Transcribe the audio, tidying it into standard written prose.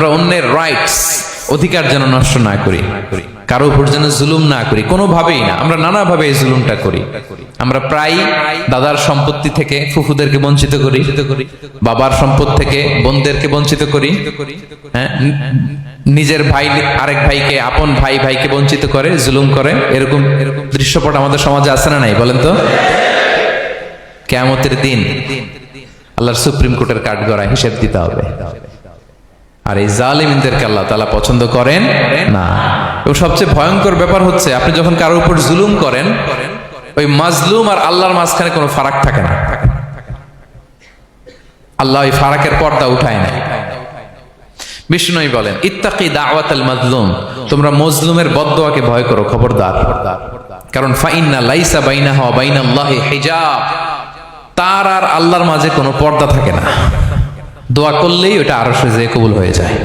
আমরা অন্যের রাইটস অধিকার যেন নষ্ট না করি, কারো উপর যেন জুলুম না করি, কোনোভাবেই না। আমরা নানাভাবে এই জুলুমটা করি। আমরা প্রায় দাদার সম্পত্তি থেকে ফুফুদেরকে বঞ্চিত করি, বাবার সম্পদ থেকে বোনদেরকে বঞ্চিত করি, হ্যাঁ, নিজের ভাই আরেক ভাইকে, আপন ভাই ভাইকে বঞ্চিত করে, জুলুম করে। এরকম দৃশ্যপট আমাদের সমাজে আছে না নাই বলেন তো? কিয়ামতের দিন আল্লাহর সুপ্রিম কোর্টের কাঠগড়ায় হিসেব দিতে হবে। আর এই জালিমদেরকে আল্লাহ তাআলা পছন্দ করেন না। এবং সবচেয়ে ভয়ঙ্কর ব্যাপার হচ্ছে, আপনি যখন কারোর উপর জুলুম করেন, ওই মাজলুম আর আল্লাহর মাঝখানে কোনো ফারাক থাকে না। আল্লাহ ওই ফারাকের পর্দা উঠায় না। বিষ্ণু নবী বলেন, ইত্তাকি দাওয়াতাল মাজলুম, তোমরা মজলুমের বদদোয়াকে ভয় করো, খবরদার। কারণ ফাইন্না লাইসা বাইনাহা ওয়া বাইনাল্লাহি হিজাব, তার আর আল্লাহর মাঝে কোনো পর্দা থাকে না। দোয়া করলেই ওটা আরশে যেয়ে কবুল হয়ে যায়।